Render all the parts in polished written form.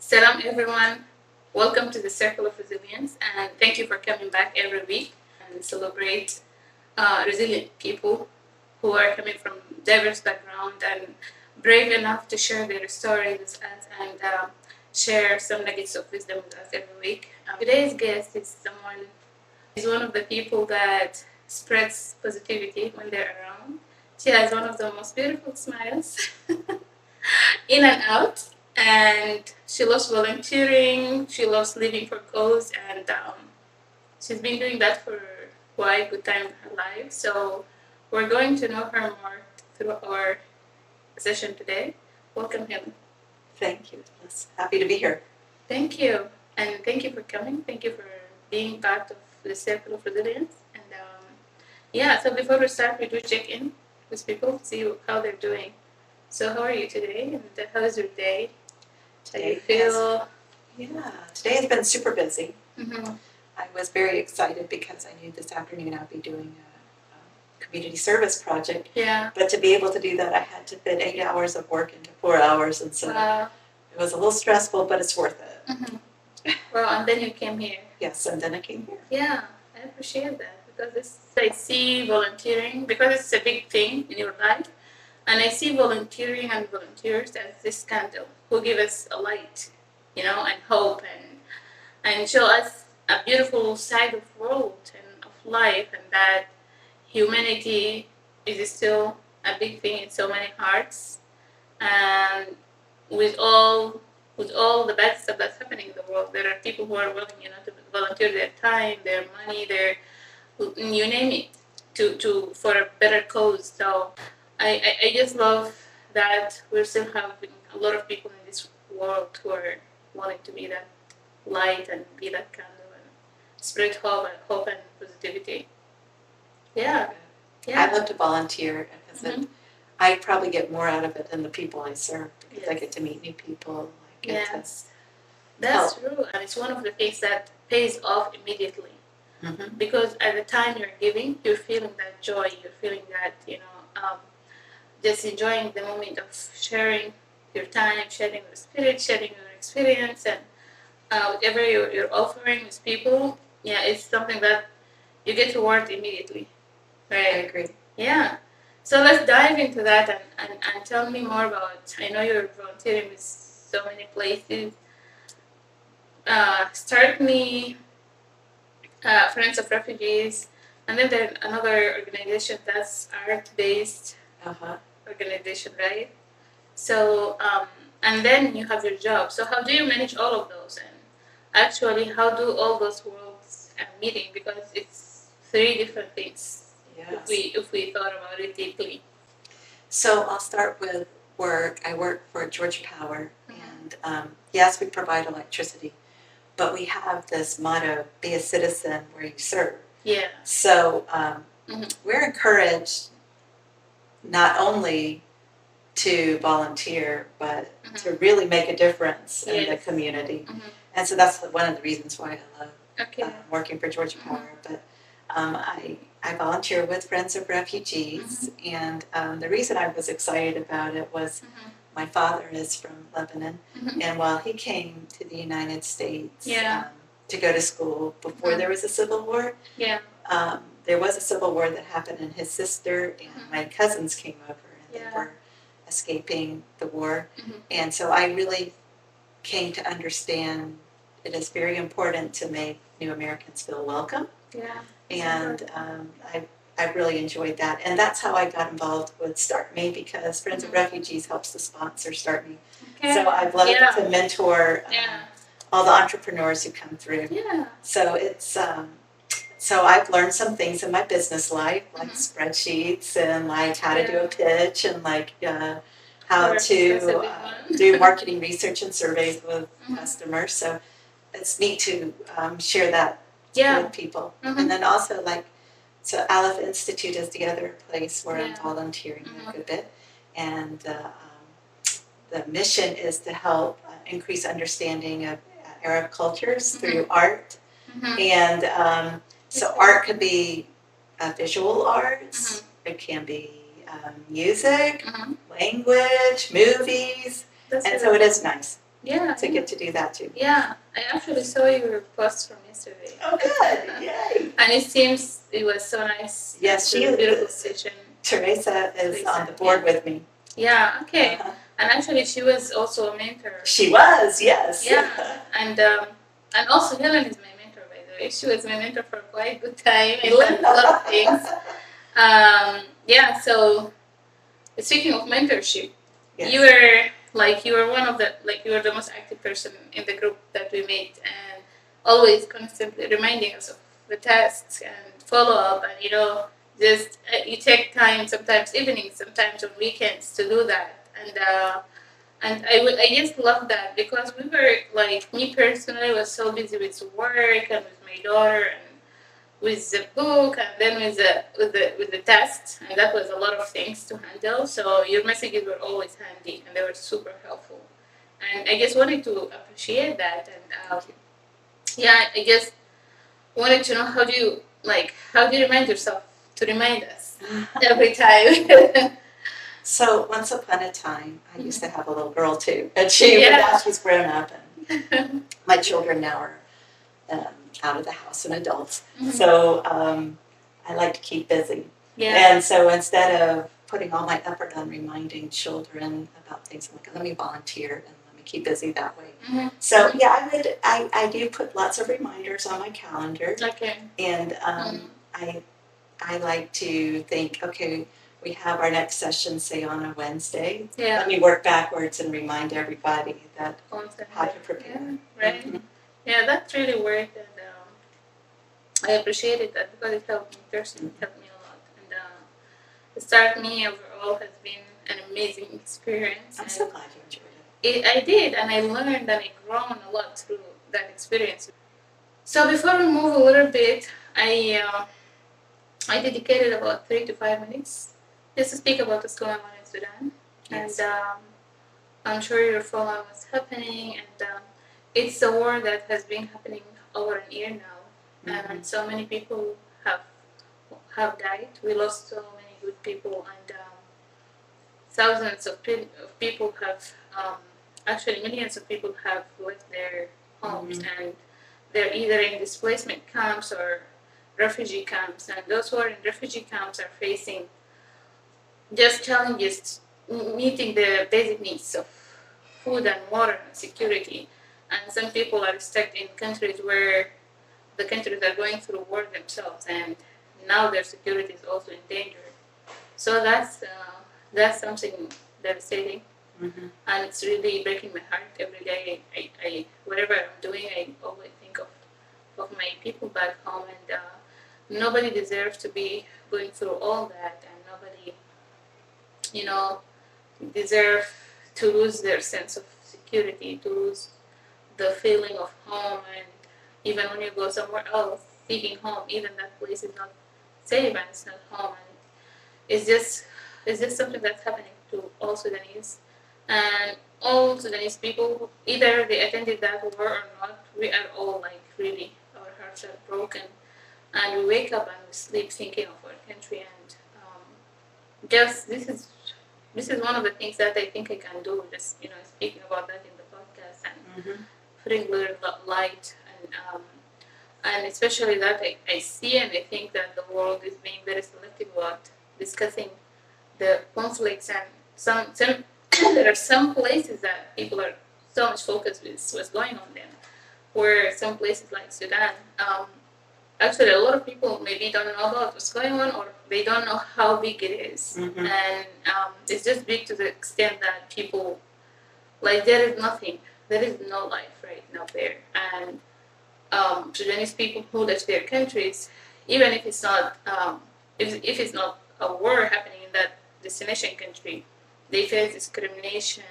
Salam everyone. Welcome to the Circle of Resilience, and thank you for coming back every week and celebrate resilient people who are coming from diverse background and brave enough to share their story with us and share some nuggets of wisdom with us every week. Today's guest is someone is one of the people that spreads positivity when they're around. She has one of the most beautiful smiles in and out, and she loves volunteering. She loves living for cause, and she's been doing that for quite a good time in her life. So we're going to know her more through our session today. Welcome, Helen. Thank you. Happy to be here. Thank you, and thank you for coming. Thank you for being part of the Circle of Resilience. And so before we start, we do check in with people, see how they're doing. So how are you today, and how is your day? How do you feel? Today has been super busy. Mm-hmm. I was very excited because I knew this afternoon I'd be doing a community service project. Yeah. But to be able to do that, I had to fit 8 hours of work into 4 hours, and so it was a little stressful, but it's worth it. Mm-hmm. Well, and then you came here. Yes, and then I came here. Yeah, I appreciate that because I see volunteering because it's a big thing in your life. And I see volunteering and volunteers as this candle who give us a light, and hope and show us a beautiful side of the world and of life, and that humanity is still a big thing in so many hearts. And with all the bad stuff that's happening in the world, there are people who are willing, to volunteer their time, their money, their you name it, to for a better cause. So I just love that we're still having a lot of people in this world who are wanting to be that light and be that candle and spread hope and positivity. Yeah. I love to volunteer because I probably get more out of it than the people I serve because I get to meet new people. Yes, that's true, and it's one of the things that pays off immediately. Mm-hmm. Because at the time you're giving, you're feeling that joy, you're feeling that, just enjoying the moment of sharing your time, sharing your spirit, sharing your experience, and whatever you're offering with people, it's something that you get reward immediately. Right? I agree. Yeah. So let's dive into that and tell me more about, I know you're volunteering with so many places. Start me Friends of Refugees, and then there's another organization that's art-based organization, right? So, and then you have your job. So how do you manage all of those? And actually, how do all those worlds meeting? Because it's 3 different things. Yes. If we thought about it deeply. So I'll start with work. I work for Georgia Power, and yes, we provide electricity, but we have this motto: "Be a citizen where you serve." Yeah. So we're encouraged not only to volunteer, but to really make a difference in the community. And so that's one of the reasons why I love working for Georgia Power. But I volunteer with Friends of Refugees, and the reason I was excited about it was my father is from Lebanon, and while he came to the United States to go to school before there was a civil war, there was a civil war that happened, and his sister and my cousins came over, and they were escaping the war. And so I really came to understand it is very important to make new Americans feel welcome. Yeah. And I really enjoyed that. And that's how I got involved with Start Me, because Friends of Refugees helps to sponsor Start Me. Okay. So I've loved to mentor all the entrepreneurs who come through. Yeah. So it's so I've learned some things in my business life, like spreadsheets and like how to do a pitch and like how to do marketing research and surveys with customers. So it's neat to share that with people. And then also so Aleph Institute is the other place where I'm volunteering a good bit. And the mission is to help increase understanding of Arab cultures through art. And so art could be visual arts, it can be music, language, movies, and so it is nice. to get to do that too. Yeah, I actually saw your post from yesterday. Oh, good! Yay! And it seems it was so nice. Yes, she is. Beautiful session. Teresa is on the board with me. Yeah. Okay. And actually, she was also a mentor. She was, yes. Yeah, and also Helen is my mentor, by the way. She was my mentor for quite a good time. I learned a lot of things. Yeah. So speaking of mentorship, yes. you were one of the you were the most active person in the group that we made, and always constantly reminding us of the tasks and follow up, and just you take time sometimes evenings, sometimes on weekends to do that, and I just love that because we were me personally was so busy with work and with my daughter and with the book and then with the tests, and that was a lot of things to handle. So your messages were always handy and they were super helpful, and I just wanted to appreciate that. And I just wanted to know how do you remind yourself to remind us every time. So once upon a time, I used to have a little girl too, and now she's grown up, and my children now are out of the house and adults. So I like to keep busy. And so instead of putting all my effort on reminding children about things, I'm like, let me volunteer and let me keep busy that way. So I do put lots of reminders on my calendar. Okay. And I like to think, okay, we have our next session, say, on a Wednesday. Yeah. Let me work backwards and remind everybody that how to prepare. Right. Yeah, that's really worth it. I appreciated that because it helped me personally. It helped me a lot. And the Start Me overall has been an amazing experience. I'm so glad you enjoyed it. I did, and I learned and I grown a lot through that experience. So before we move a little bit, I dedicated about 3 to 5 minutes just to speak about what's going on in Sudan. Yes. And I'm sure you're following what's happening, and it's a war that has been happening over a year now, and so many people have died. We lost so many good people, and thousands of people have, actually millions of people have left their homes, and they're either in displacement camps or refugee camps, and those who are in refugee camps are facing just challenges meeting the basic needs of food and water and security. And some people are stuck in countries where the countries are going through war themselves, and now their security is also in danger. So that's something devastating, and it's really breaking my heart every day. I whatever I'm doing, I always think of my people back home, and nobody deserves to be going through all that, and nobody, deserve to lose their sense of security, to lose the feeling of home, and even when you go somewhere else seeking home, even that place is not safe and it's not home, and it's just something that's happening to all Sudanese, and all Sudanese people, either they attended that war or not. We are all really, our hearts are broken, and we wake up and we sleep thinking of our country, and just this is one of the things that I think I can do. Just speaking about that in the podcast and putting a little light, and especially that I see and I think that the world is being very selective about discussing the conflicts, and some there are some places that people are so much focused with what's going on there, where some places like Sudan. Actually, a lot of people maybe don't know about what's going on, or they don't know how big it is. And it's just big to the extent that people, there is nothing, there is no life right now there. And Sudanese people who left their countries, even if it's not, if it's not a war happening in that destination country, they face discrimination,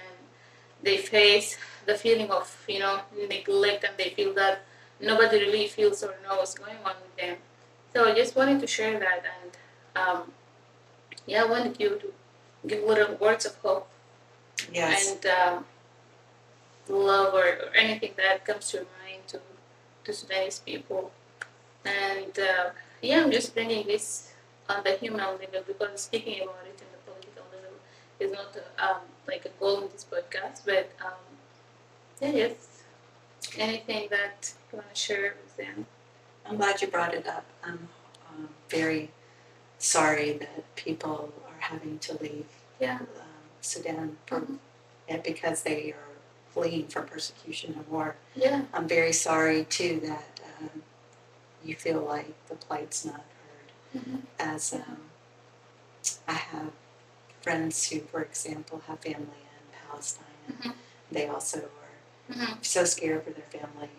they face the feeling of, neglect, and they feel that nobody really feels or knows what's going on with them. So I just wanted to share that, and I wanted you to give little words of hope. Yes. And love or anything that comes to your mind to Sudanese people. And I'm just bringing this on the human level, because speaking about it in the political level is not like a goal in this podcast, but Yes. Anything that you want to share with them? I'm glad you brought it up. I'm very sorry that people are having to leave Sudan because they are fleeing from persecution and war. Yeah. I'm very sorry too that you feel like the plight's not heard. As I have friends who, for example, have family in Palestine, and they also are so scared for their family.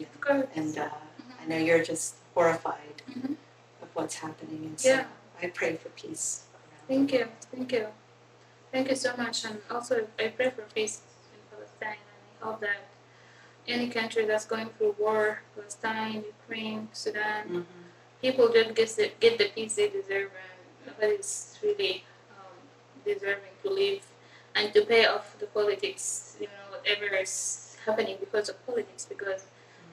And I know you're just horrified of what's happening. And so I pray for peace. Thank you. Thank you so much. And also, I pray for peace in Palestine. And I hope that any country that's going through war, Palestine, Ukraine, Sudan, people just get the peace they deserve, and nobody's really deserving to live and to pay off the politics, whatever is happening because of politics, because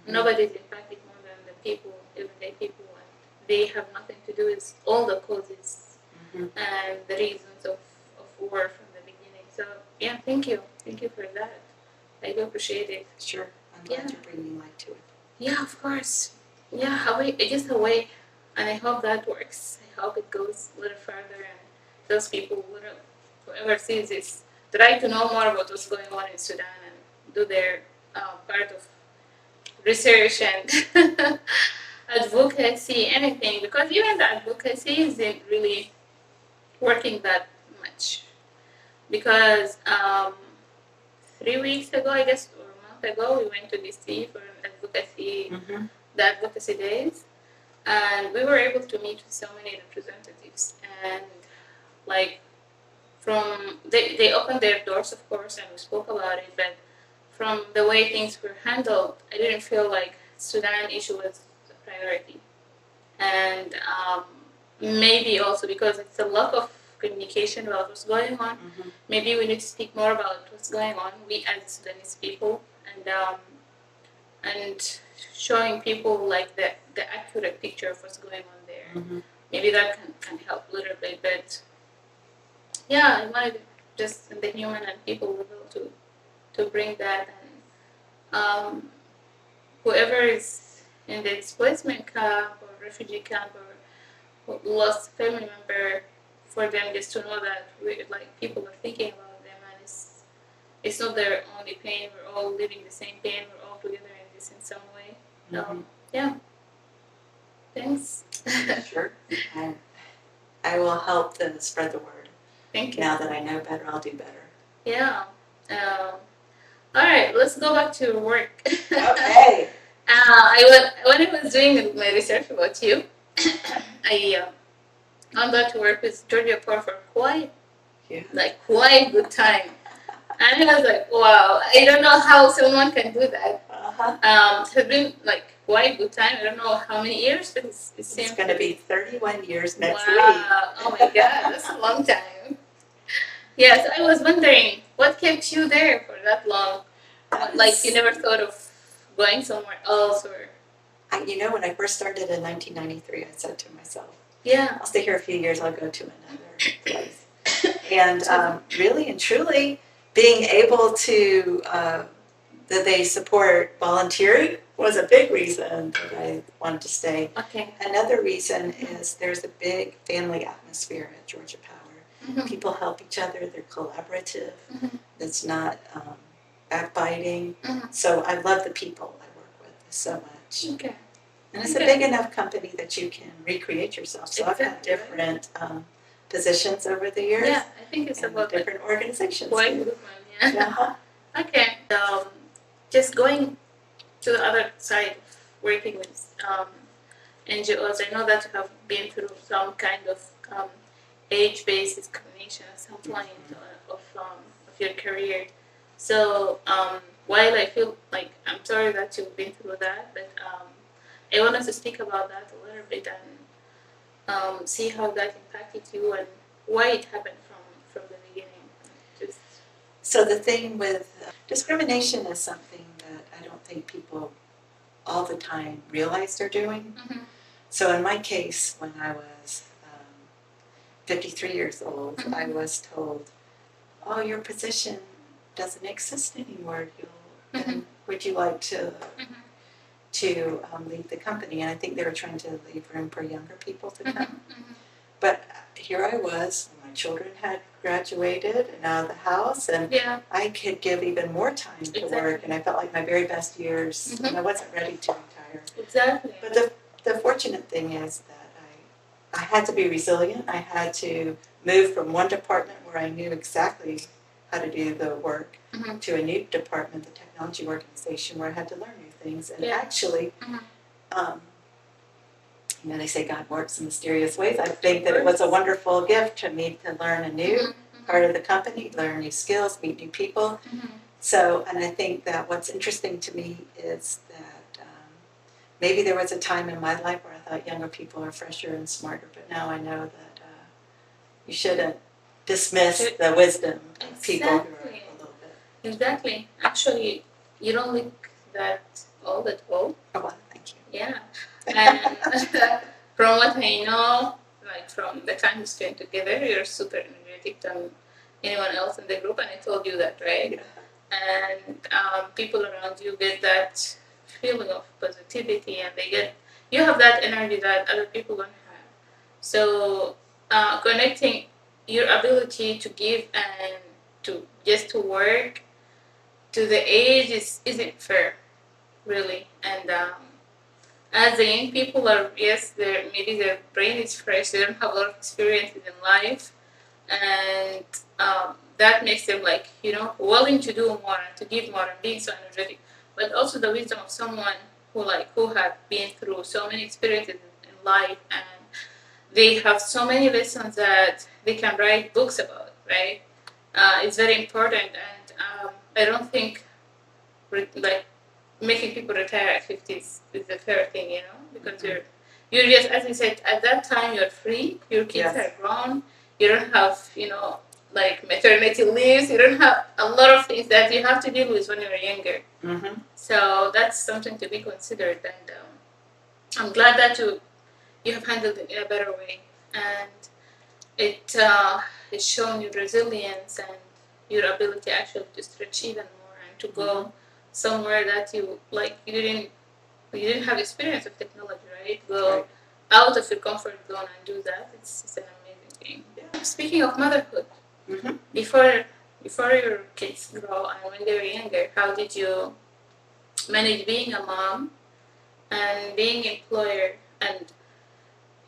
nobody's impacted more than the people, everyday people, and they have nothing to do with all the causes and the reasons of war from the beginning. So, yeah, thank you. Thank you for that. I do appreciate it. Sure. I'm glad you're bringing light to it. Yeah, of course. Yeah, just a way. And I hope that works. I hope it goes a little further, and those people, whoever sees this, try to know more about what's going on in Sudan and do their part of research and advocacy, anything. Because even the advocacy isn't really working that much. Because 3 weeks ago, I guess, or a month ago, we went to DC for an advocacy, the advocacy days, and we were able to meet with so many representatives, and they opened their doors, of course, and we spoke about it, but from the way things were handled, I didn't feel like Sudan issue was a priority. And maybe also because it's a lack of communication about what's going on. Maybe we need to speak more about what's going on, we as Sudanese people, and showing people like the accurate picture of what's going on there. Maybe that can help a little bit, but yeah, I wanted just in the human and people level to bring that, and whoever is in the displacement camp or refugee camp or lost family member, for them just to know that people are thinking about them, and it's not their only pain. We're all living the same pain. We're all together in this in some way. Yeah. Thanks. Sure. I will help them spread the word. Thank you. Now that I know better, I'll do better. Yeah. All right, let's go back to work. Okay. When I was doing my research about you, I got to work with Georgia Poor for quite good time. And I was like, wow, I don't know how someone can do that. It's been quite good time. I don't know how many years, but it's going to be 31 years next week. Oh my God, that's a long time. Yes, I was wondering, what kept you there for that long? You never thought of going somewhere else, or? When I first started in 1993, I said to myself, I'll stay here a few years, I'll go to another place. And really and truly, being able to, that they support volunteering was a big reason that I wanted to stay. Okay. Another reason is there's a big family atmosphere at Georgia Power. People help each other, they're collaborative, it's not backbiting. So I love the people I work with so much. Okay. And it's a big enough company that you can recreate yourself. So I've had different positions over the years. Yeah, I think it's about different organizations. Quite good one, yeah. Okay. Just going to the other side, working with NGOs, I know that you have been through some kind of age-based discrimination at some point of your career. So while I feel like I'm sorry that you've been through that, but I wanted to speak about that a little bit and see how that impacted you and why it happened from the beginning. So the thing with discrimination is something that I don't think people all the time realize they're doing. So in my case, when I was 53 years old, I was told, oh, your position doesn't exist anymore. would you like to leave the company? And I think they were trying to leave room for younger people to come. But here I was, my children had graduated and out of the house, and I could give even more time to work, and I felt like my very best years, and I wasn't ready to retire. Exactly. But the fortunate thing is that I had to be resilient. I had to move from one department where I knew exactly how to do the work to a new department, the technology organization, where I had to learn new things. And actually, they say God works in mysterious ways. I think that it was a wonderful gift to me to learn a new part of the company, learn new skills, meet new people. So, and I think that what's interesting to me is that maybe there was a time in my life where I thought younger people are fresher and smarter, but now I know that you shouldn't dismiss the wisdom of people who are a little bit. Exactly. Actually, you don't look that old at all. Oh, well, thank you. Yeah. And from what I know, like from the time we spent together, you're super energetic than anyone else in the group, and I told you that, right? Yeah. And people around you get that feeling of positivity, and you have that energy that other people don't have. So connecting your ability to give and to work to the age isn't fair, really. And as the young people are, yes, maybe their brain is fresh, they don't have a lot of experiences in life, and that makes them willing to do more and to give more and being so energetic. But also the wisdom of someone who have been through so many experiences in life, and they have so many lessons that they can write books about, right? It's very important, and I don't think making people retire at 50 is a fair thing, because you're just, as you said, at that time you're free, your kids are grown, you don't have, maternity leaves, you don't have a lot of things that you have to deal with when you're younger. So that's something to be considered, and I'm glad that you have handled it in a better way, and it's shown your resilience and your ability actually to stretch even more and to go somewhere that you didn't have experience of technology, right? Go out of your comfort zone and do that. It's an amazing thing. Yeah. Speaking of motherhood, before your kids grow and when they were younger, how did you manage being a mom and being an employer? And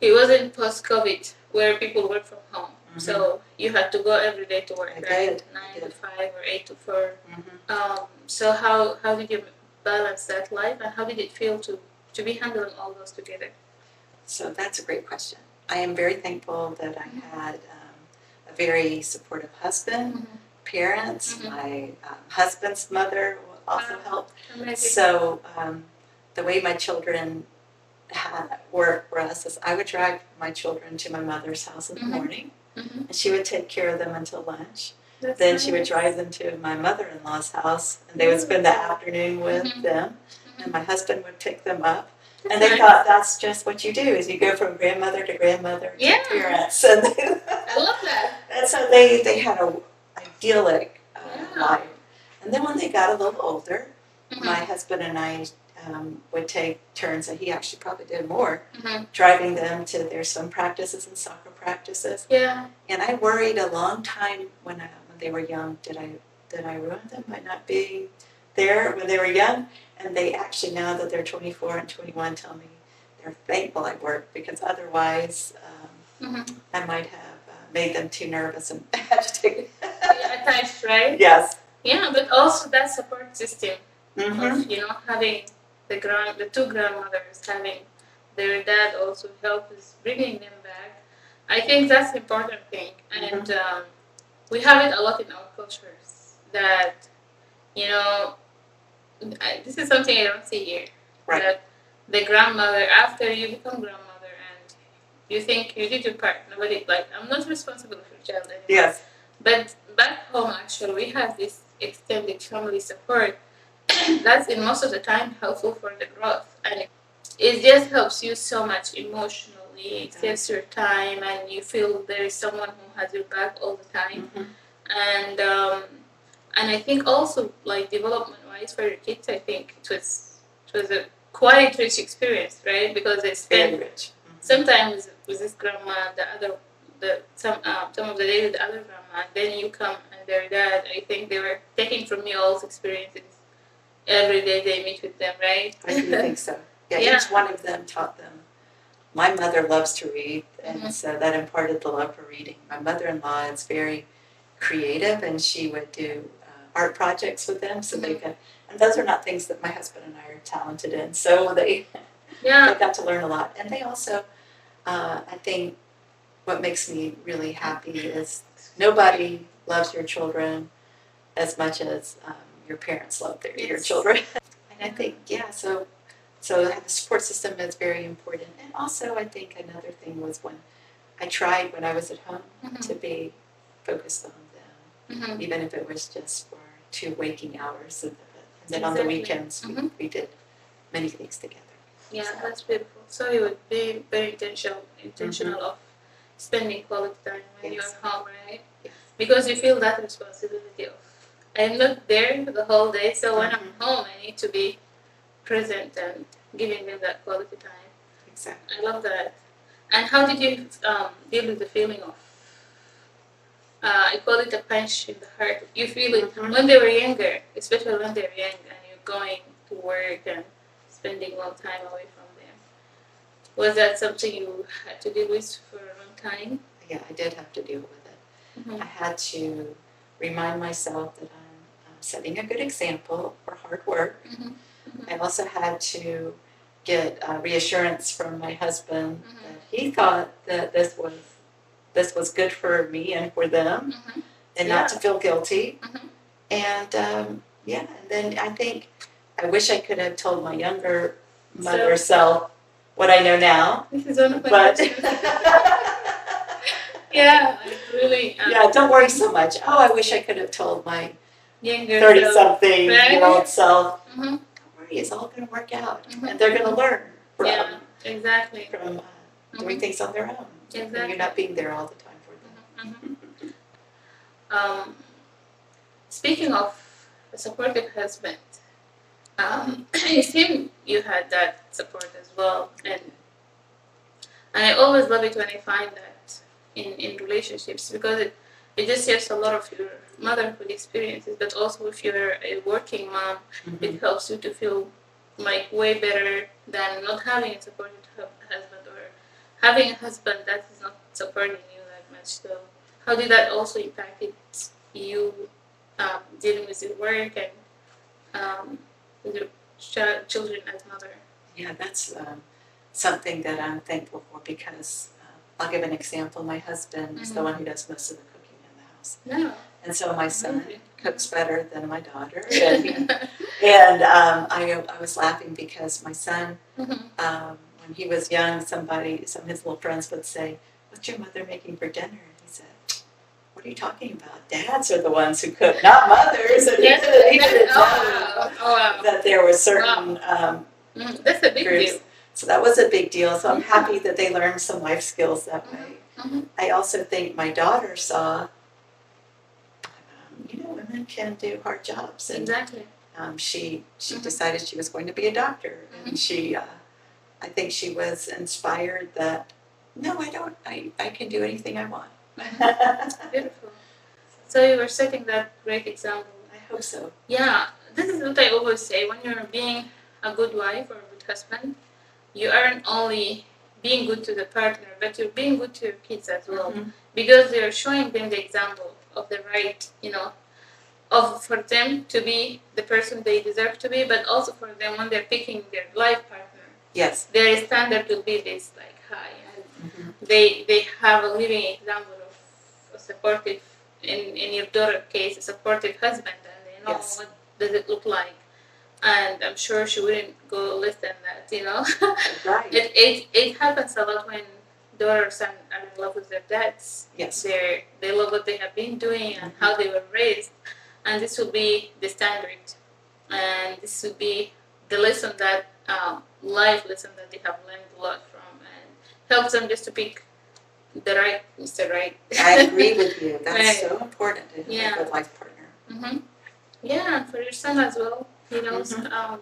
it wasn't post-COVID where people work from home. So you had to go every day to work, right? 9 to 5 or 8 to 4. So how did you balance that life, and how did it feel to be handling all those together? So that's a great question. I am very thankful that I had a very supportive husband, parents. My husband's mother also helped. Amazing. So the way my children had work for us is I would drive my children to my mother's house in the morning, and she would take care of them until lunch. Then she would drive them to my mother-in-law's house, and they would spend the afternoon with them, and my husband would pick them up. And they thought that's just what you do, is you go from grandmother to to parents. And I love that. And so they had an idyllic life. And then when they got a little older, my husband and I would take turns, and he actually probably did more, driving them to their swim practices and soccer practices. Yeah. And I worried a long time when they were young, did I ruin them by not being there when they were young? And they actually, now that they're 24 and 21, tell me they're thankful I worked, because otherwise I might have made them too nervous and agitated. Attached, right? Yes. Yeah, but also that support system of having the two grandmothers, having their dad also help with bringing them back. I think that's the important thing, and we have it a lot in our cultures that this is something I don't see here. Right. That the grandmother, after you become grandmother and you think you did your part, nobody, I'm not responsible for your child anymore. Yes. But back home, actually, we have this extended family support that's in most of the time helpful for the growth. And it just helps you so much emotionally. It saves your time, and you feel there is someone who has your back all the time. And I think also, development-wise, advice for your kids, I think it was a quite rich experience, right? Because they spend sometimes with this grandma, some of the day with the other grandma, and then you come and their dad. I think they were taking from you all's experiences every day they meet with them, right? I do think so. Yeah, each one of them taught them. My mother loves to read, and so that imparted the love for reading. My mother-in-law is very creative, and she would do art projects with them, so they could. And those are not things that my husband and I are talented in, so they got to learn a lot. And they also, I think, what makes me really happy is nobody loves your children as much as your parents love your children. And I think, so the support system is very important. And also, I think another thing was when I was at home to be focused on them, even if it was just for 2 waking hours. And then on the weekends, we did many things together. Yeah, so that's beautiful. So you would be very intentional of spending quality time when you're home, right? Yes. Because you feel that responsibility of, I'm not there the whole day, so when I'm home, I need to be present and giving them that quality time. Exactly. I love that. And how did you deal with the feeling of, I call it a punch in the heart. You feel it when they were younger, especially when they're young and you're going to work and spending a long time away from them. Was that something you had to deal with for a long time? Yeah, I did have to deal with it. I had to remind myself that I'm setting a good example for hard work. I also had to get reassurance from my husband that he thought that this was good for me and for them, and not to feel guilty. And and then I think I wish I could have told my younger mother self what I know now. This is one of my questions. Yeah, really. Don't worry so much. Oh, I wish I could have told my younger 30-something-year-old self. Don't worry, it's all going to work out, and they're going to learn from doing things on their own. And you're not being there all the time for them. Speaking of a supportive husband, it seemed you had that support as well, and I always love it when I find that in relationships, because it just shares a lot of your motherhood experiences, but also if you're a working mom, it helps you to feel like way better than not having a supportive husband, or having a husband that is not supporting you that much. So how did that also impact you dealing with your work and with your children as mother? Yeah, that's something that I'm thankful for, because I'll give an example. My husband is the one who does most of the cooking in the house. No. And so my son cooks better than my daughter. And I was laughing because my son, when he was young, some of his little friends would say, "What's your mother making for dinner?" And he said, "What are you talking about? Dads are the ones who cook, not mothers." And he didn't know that there were certain that's a big deal. So that was a big deal. So I'm happy that they learned some life skills that way. I also think my daughter saw, women can do hard jobs. And, she decided she was going to be a doctor. And I think she was inspired that, no, I don't. I can do anything I want. That's beautiful. So you were setting that great example. I hope so. Yeah, this is what I always say. When you're being a good wife or a good husband, you aren't only being good to the partner, but you're being good to your kids as well, because you're showing them the example of the right, for them to be the person they deserve to be, but also for them when they're picking their life partner. Yes. Their standard will be this high, and they have a living example of a supportive, in your daughter's case, a supportive husband, and they know what does it look like. And I'm sure she wouldn't go less than that, Right. It happens a lot when daughters are in love with their dads. Yes. They love what they have been doing and how they were raised. And this will be the standard. And this will be the lesson that, life lesson that they have learned a lot from. And helps them just to pick the right Mr. Right. I agree with you. That's so important to have a good life partner. Yeah, and for your son as well. He knows that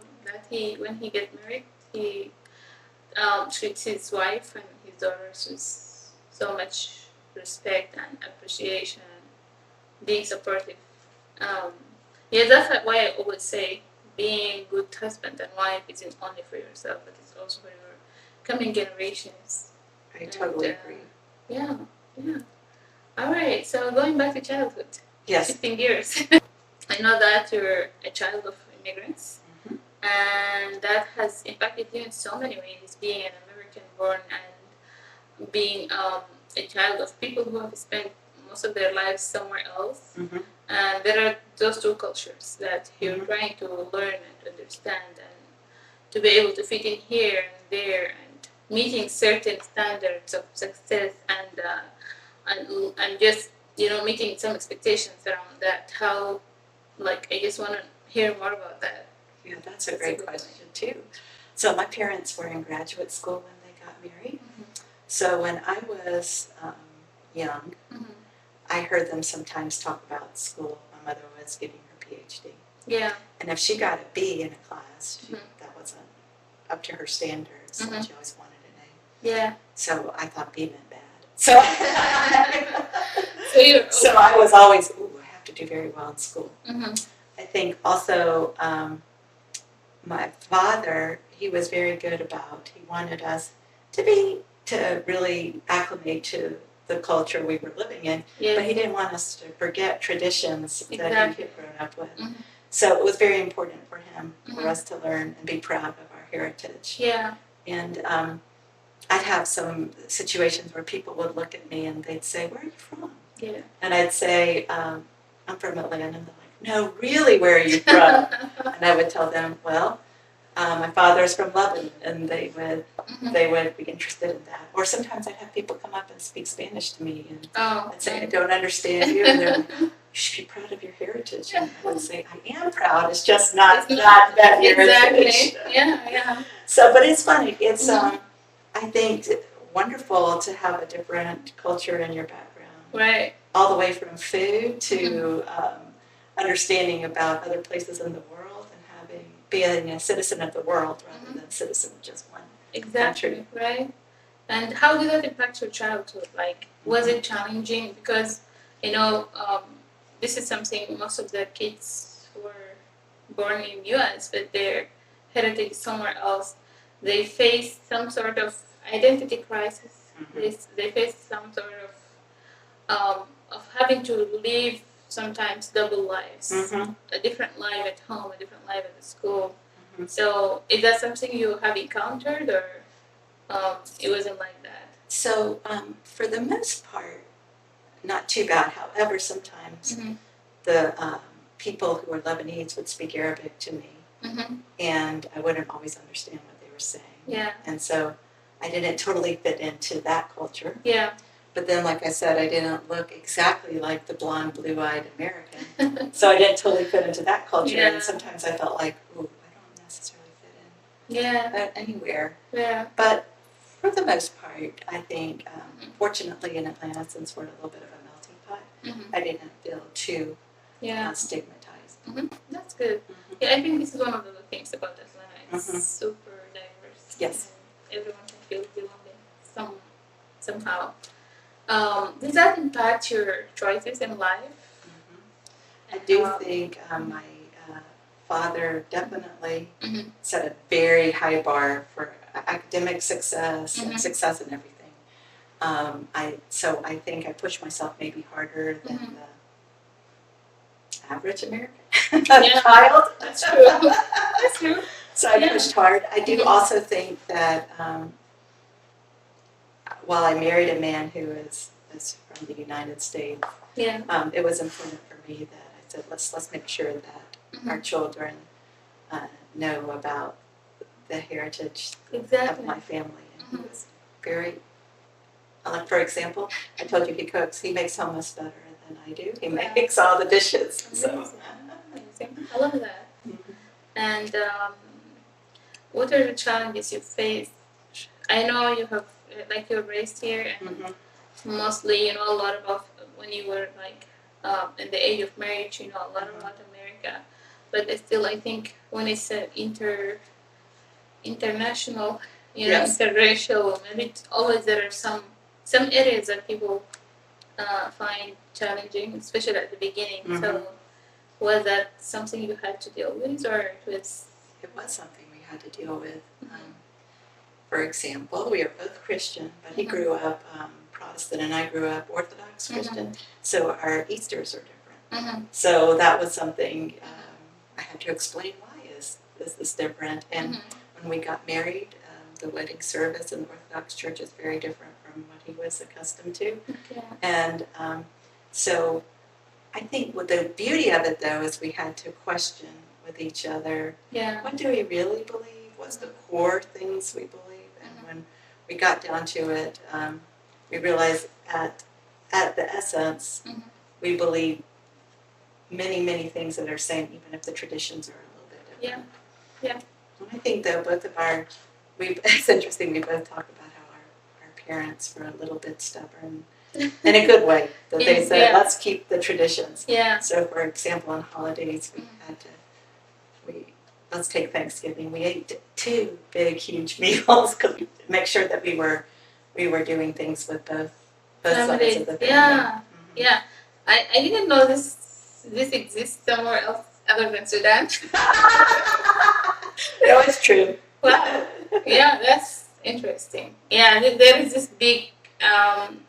when he get married, he treats his wife and his daughters with so much respect and appreciation, being supportive. Um, yeah, that's why I always say being good husband and wife isn't only for yourself, but it's also for your coming generations. I totally agree. Yeah, yeah. All right, so going back to childhood. Yes. Shifting gears. I know that you're a child of immigrants, and that has impacted you in so many ways, being an American born and being a child of people who have spent most of their lives somewhere else. And there are those two cultures that you're trying to learn and understand and to be able to fit in here and there and meeting certain standards of success and just meeting some expectations around that. How, like, I just want to hear more about that. Yeah, that's a great question too. So my parents were in graduate school when they got married. So when I was young, I heard them sometimes talk about school. My mother was getting her PhD. Yeah. And if she got a B in a class, that wasn't up to her standards. So she always wanted an A. Yeah. So I thought B meant bad. So, so I was always, I have to do very well in school. I think also my father, he was very good about, he wanted us to really acclimate to the culture we were living in, but he didn't want us to forget traditions that he had grown up with. So it was very important for him, for us to learn and be proud of our heritage. Yeah. And I'd have some situations where people would look at me and they'd say, "Where are you from?" Yeah. And I'd say, "I'm from Atlanta." And they're like, "No, really, where are you from?" And I would tell them, "Well, my father's from Lebanon," and they would be interested in that. Or sometimes I'd have people come up and speak Spanish to me, and I'd say, "I don't understand you," and they're like, "You should be proud of your heritage." And I would say, "I am proud. It's just not that heritage." Exactly. Yeah. So, but it's funny. It's I think wonderful to have a different culture in your background. Right. All the way from food to understanding about other places in the world and being a citizen of the world rather than a citizen of just one country. Right. And how did that impact your childhood? Like, was it challenging? Because, this is something most of the kids who were born in U.S. but their heritage is somewhere else, they face some sort of identity crisis. They face some sort of having to live sometimes double lives, a different life at home, a different life at the school. So is that something you have encountered, or it wasn't like that? So for the most part, not too bad. However, sometimes the people who were Lebanese would speak Arabic to me, and I wouldn't always understand what they were saying. Yeah. And so I didn't totally fit into that culture. Yeah. But then, like I said, I didn't look exactly like the blonde, blue-eyed American. So I didn't totally fit into that culture. Yeah. And sometimes I felt like, ooh, I don't necessarily fit in anywhere. Yeah. But for the most part, I think, fortunately in Atlanta, since we're a little bit of a melting pot, I didn't feel too stigmatized. That's good. Yeah, I think this is one of the things about Atlanta. It's super diverse. Yes. Everyone can feel belonging somehow. Does that impact your choices in life? I do think my father definitely set a very high bar for academic success and success in everything. So I think I pushed myself maybe harder than the average American child. That's true. That's true. So I pushed hard. I do also think that while I married a man who is from the United States, it was important for me that I said, let's make sure that our children know about the heritage of my family. And he was very, for example, I told you he cooks. He makes hummus better than I do. He makes all the dishes. So. Amazing. I love that. And what are the challenges you face? I know you have, you're raised here, and mostly you know a lot about when you were in the age of marriage. You know a lot about America, but still, I think when it's international, Yes. interracial, maybe always there are some areas that people find challenging, especially at the beginning. Mhm. So, was that something you had to deal with, or it was? It was something we had to deal with. For example, we are both Christian, but he grew up Protestant and I grew up Orthodox Christian. So our Easters are different. So that was something I had to explain why is this different. And when we got married, the wedding service in the Orthodox Church is very different from what he was accustomed to. Okay. And so I think what the beauty of it, though, is we had to question with each other, what do we really believe? What's the core things we believe? And when we got down to it, we realized at the essence, we believe many, many things that are same, even if the traditions are a little bit different. Yeah. And I think, though, both of it's interesting, we both talk about how our parents were a little bit stubborn in a good way, that they said, let's keep the traditions. Yeah. So, for example, on holidays, let's take Thanksgiving. We ate 2 big, huge meals to make sure that we were doing things with both sides of the family. Yeah, yeah. I didn't know this exists somewhere else other than Sudan. No, it's true. Wow. Yeah, that's interesting. Yeah, there is this big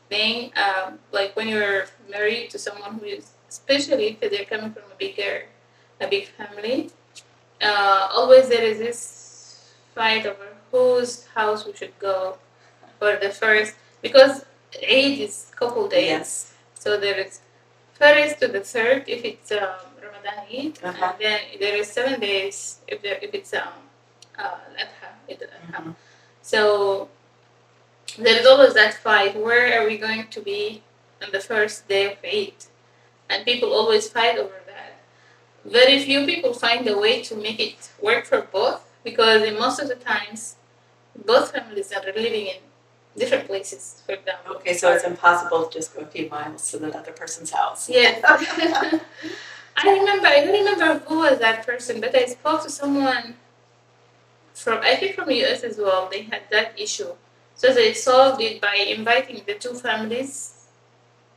thing, like when you're married to someone who is, especially if they're coming from a big family, always there is this fight over whose house we should go for the first, because Eid is couple days. Yes. So there is first to the third if it's Ramadan Eid, and then there is 7 days if it's Al-Adha, Eid al-Adha. So there is always that fight. Where are we going to be on the first day of Eid? And people always fight over that. Very few people find a way to make it work for both, because in most of the times, both families are living in different places, for example. Okay, so it's impossible to just go a few miles to the other person's house. Yes. I don't remember who was that person, but I spoke to someone from the US as well. They had that issue. So they solved it by inviting the 2 families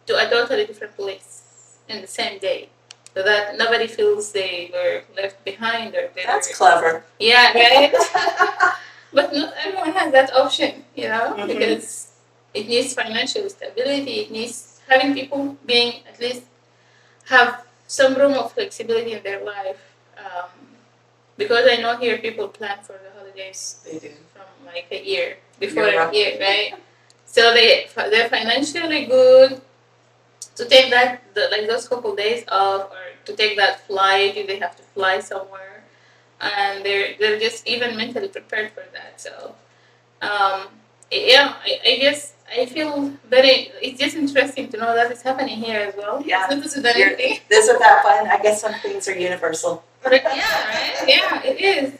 to a totally different place in the same day, so that nobody feels they were left behind or That's clever. Yeah, right? But not everyone has that option, because it needs financial stability. It needs having people being at least have some room of flexibility in their life. Because I know here people plan for the holidays. They do. From like a year before a year, right? So they're financially good to take those couple days off, or to take that flight if they have to fly somewhere, and they're just even mentally prepared for that. So, I guess I feel it's just interesting to know that it's happening here as well. Yeah, this is that fun. I guess some things are universal. Yeah, right? Yeah, it is.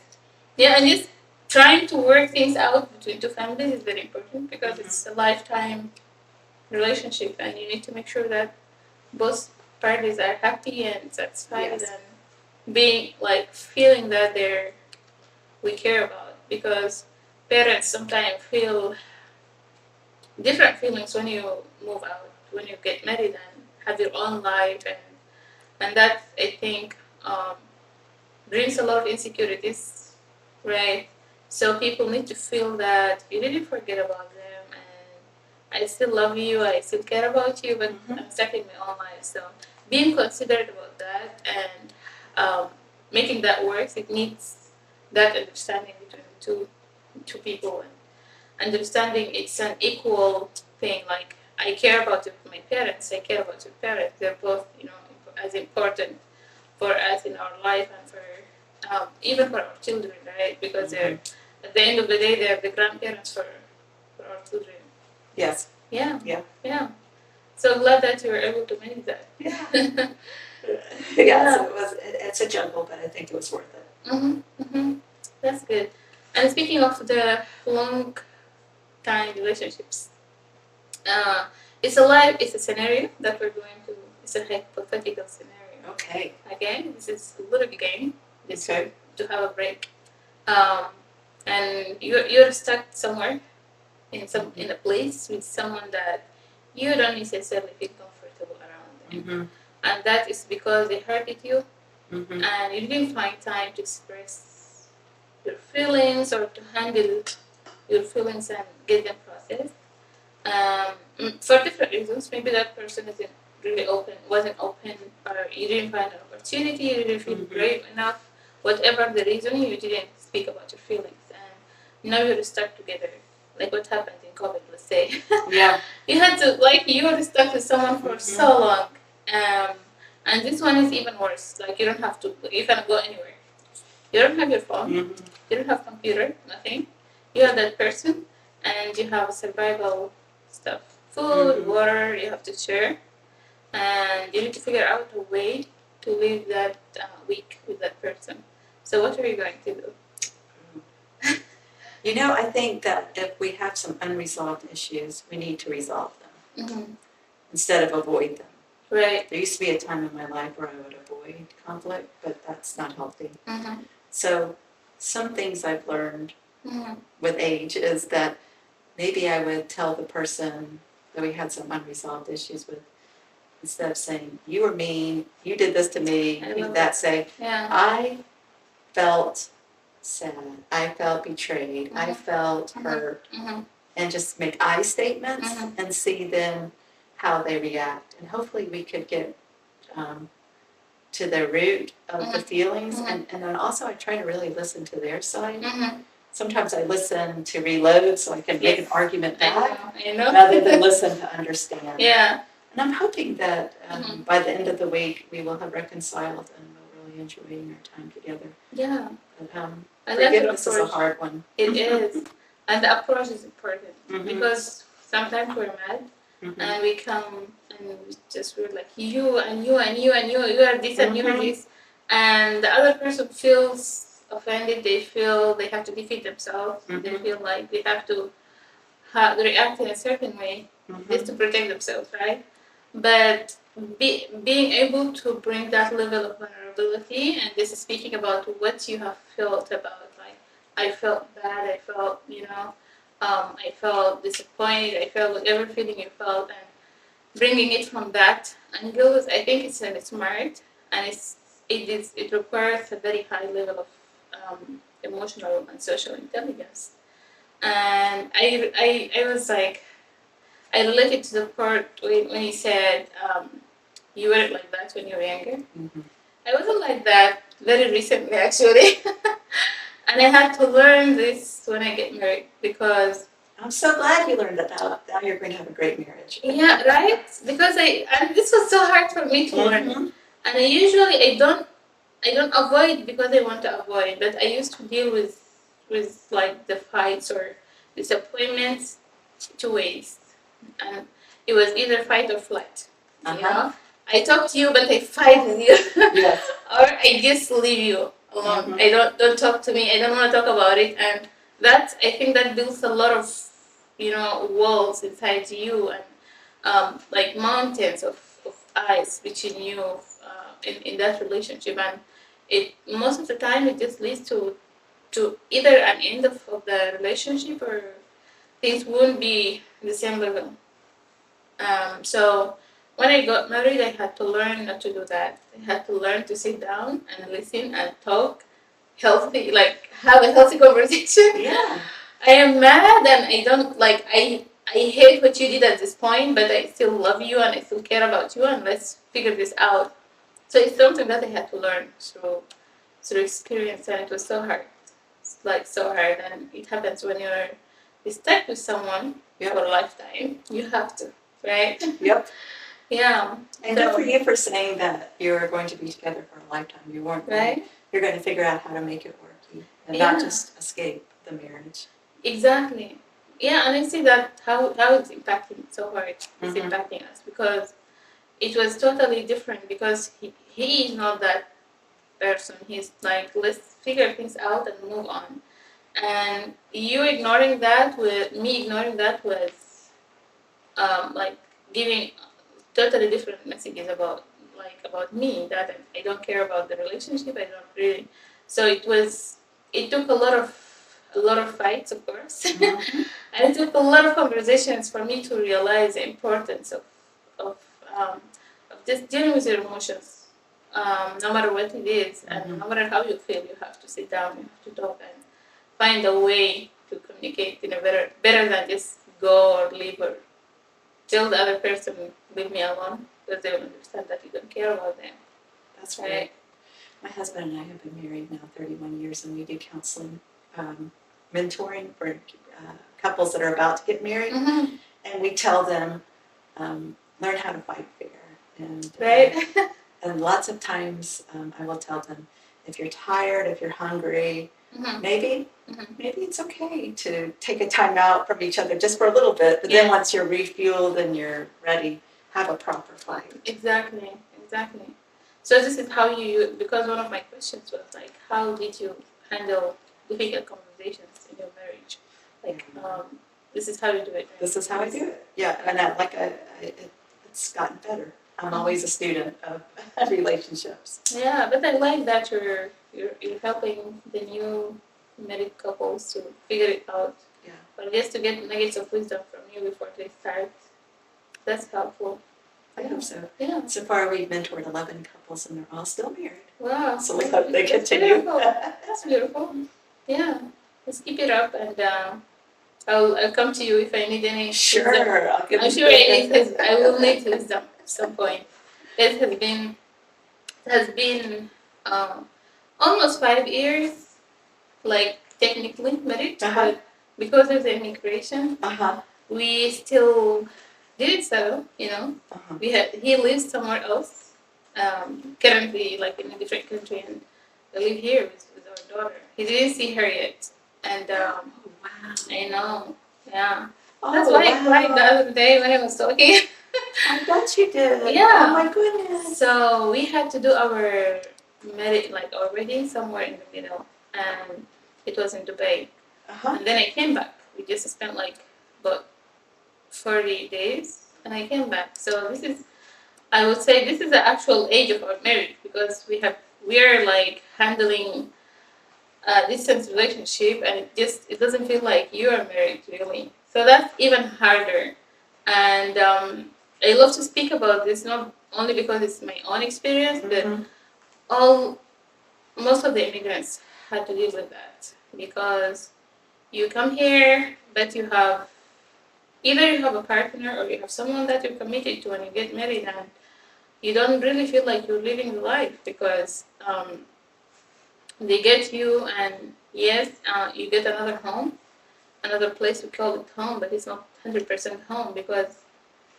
Yeah, and just trying to work things out between 2 families is very important, because it's a lifetime relationship, and you need to make sure that both parties are happy and satisfied, and being feeling that we care about, because parents sometimes feel different feelings when you move out, when you get married and have your own life, and that I think brings a lot of insecurities, right? So people need to feel that you didn't forget about them, and I still love you, I still care about you, but I'm starting my own life. So being considerate about that, and making that work, it needs that understanding between the two people, and understanding it's an equal thing. Like, I care about my parents, I care about your parents. They're both, as important for us in our life, and for even for our children, right? Because they're, at the end of the day, they're the grandparents for our children. Yes. Yeah. So glad that you were able to manage that. Yeah. So it's a juggle, but I think it was worth it. That's good. And speaking of the long time relationships, it's a scenario that we're going to. It's a hypothetical scenario. Okay. Again, this is a little game. This Okay. to have a break. And you're stuck somewhere in a place with someone that you don't necessarily feel comfortable around them, and that is because they hurted you, and you didn't find time to express your feelings or to handle your feelings and get them processed. For different reasons, maybe that person isn't really wasn't open, or you didn't find an opportunity, you didn't feel brave enough. Whatever the reason, you didn't speak about your feelings, and now you're stuck together. Like what happened in COVID, let's say. Yeah. You had to you were stuck with someone for so long, and this one is even worse. Like you don't have to, you can go anywhere. You don't have your phone. You don't have computer. Nothing. You have that person, and you have survival stuff, food, water. You have to share, and you need to figure out a way to live that week with that person. So what are you going to do? I think that if we have some unresolved issues, we need to resolve them instead of avoid them. Right. There used to be a time in my life where I would avoid conflict, but that's not healthy. So some things I've learned with age is that maybe I would tell the person that we had some unresolved issues with, instead of saying, you were mean, you did this to me, say, I felt sad, I felt betrayed, I felt hurt, and just make I statements and see then how they react. And hopefully we could get to the root of the feelings. And then also I try to really listen to their side. Sometimes I listen to reload so I can make an argument back rather than listen to understand. Yeah. And I'm hoping that by the end of the week we will have reconciled and we'll really enjoy our time together. Yeah. But, forgiveness is a hard one. It is. And the approach is important because sometimes we're mad and we come and we're like, you and you and you and you are this and you are this. And the other person feels offended, they feel they have to defeat themselves, they feel like they have to react in a certain way just to protect themselves, right? But being able to bring that level of vulnerability, and this is speaking about what you have felt about, like, I felt bad, I felt, I felt disappointed, I felt whatever feeling you felt, and bringing it from that angle, I think it's smart, and it requires a very high level of emotional and social intelligence. And I was like, I related to the part when he said you weren't like that when you were younger. I wasn't like that very recently, actually. And I had to learn this when I get married because I'm so glad you learned that now you're going to have a great marriage. Yeah, right? Because and this was so hard for me to learn. And I don't avoid because I want to avoid, but I used to deal with like the fights or disappointments 2 ways. And it was either fight or flight. I talk to you, but I fight with you. Yes. Or I just leave you alone. I don't talk to me. I don't want to talk about it. And I think that builds a lot of, walls inside you and like mountains of ice between you in that relationship. And most of the time it just leads to either an end of the relationship or things won't be the same level. So when I got married, I had to learn not to do that. I had to learn to sit down and listen and talk healthy, like have a healthy conversation. Yeah. I am mad and I don't I hate what you did at this point, but I still love you and I still care about you and let's figure this out. So it's something that I had to learn through experience, and it was so hard. It's so hard, and it happens when you're stuck with someone for a lifetime. You have to, right? Yep. Yeah. And good for you for saying that you're going to be together for a lifetime. You weren't right. You're going to figure out how to make it work and not just escape the marriage. Exactly. Yeah, and I see that how it's impacting so hard. It's impacting us because it was totally different because he is not that person. He's like, let's figure things out and move on. And you ignoring that with me ignoring that was like giving totally different messages about like about me, that I don't care about the relationship. I don't really. So it took a lot of fights, of course, and it took a lot of conversations for me to realize the importance of, um, of just dealing with your emotions, no matter what it is, and no matter how you feel. You have to sit down, you have to talk, and find a way to communicate in a better than just go or leave or tell the other person, leave me alone, because they will understand that you don't care about them. That's right. My husband and I have been married now 31 years, and we do counseling, mentoring for couples that are about to get married, and we tell them, learn how to fight fear. And, and lots of times I will tell them, if you're tired, if you're hungry, maybe it's okay to take a time out from each other just for a little bit, but then once you're refueled and you're ready, have a proper fight. Exactly. So this is how you, because one of my questions was like, how did you handle difficult conversations in your marriage? Like, this is how you do it. Right? This is how I do it. Yeah, and it's gotten better. I'm always a student of relationships. Yeah, but I like that you're helping the new married couples to figure it out. Yeah. But just to get nuggets of wisdom from you before they start. That's helpful. I hope so. Yeah. So far, we've mentored 11 couples, and they're all still married. Wow. So we hope they continue. That's beautiful. Yeah. Let's keep it up, and I'll come to you if I need any. Sure. I'm sure I will need wisdom at some point. It has been almost 5 years, like technically married, but because of the immigration, we still didn't settle. He lives somewhere else, currently like in a different country, and I live here with our daughter. He didn't see her yet, and wow. I know, yeah. That's why I cried the other day when I was talking. I bet you did. Yeah. Oh my goodness. So we had to do our wedding somewhere in the middle, and it was in Dubai. And then I came back. We just spent like about 40 days, and I came back. So I would say this is the actual age of our marriage, because we're like handling a distance relationship, and it doesn't feel like you are married really. So that's even harder. And I love to speak about this, not only because it's my own experience, but most of the immigrants had to deal with that, because you come here, but either you have a partner or you have someone that you're committed to when you get married, and you don't really feel like you're living the life, because they get you, and yes, you get another home, another place. We call it home, but it's not 100% home, because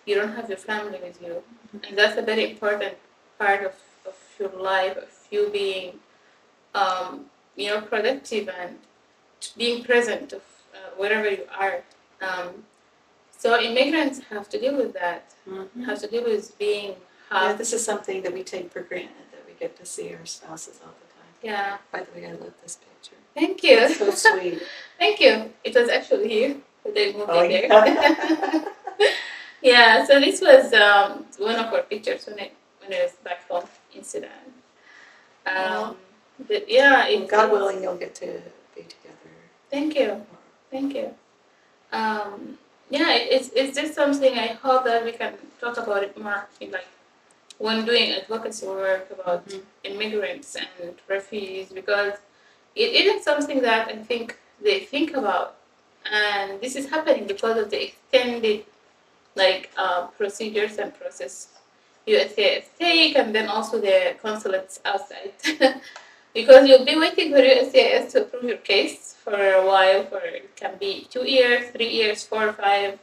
you don't have your family with you. And that's a very important part of your life, of you being productive and being present of wherever you are. So immigrants have to deal with that. Have to deal with being half. Yeah, this is something that we take for granted, that we get to see our spouses all the time. Yeah. By the way, I love this picture. Thank you. It's so sweet. Thank you. It was actually here, but they moved it there. Yeah, so this was one of our pictures when I was back home in Sudan. But yeah, God willing, you'll get to be together. Thank you. Yeah, it's just something I hope that we can talk about it more when doing advocacy work about immigrants and refugees, because it isn't something that I think they think about, and this is happening because of the extended procedures and process USCIS take, and then also the consulates outside. Because you'll be waiting for USCIS to approve your case for a while, it can be 2 years, 3 years, 4 or 5.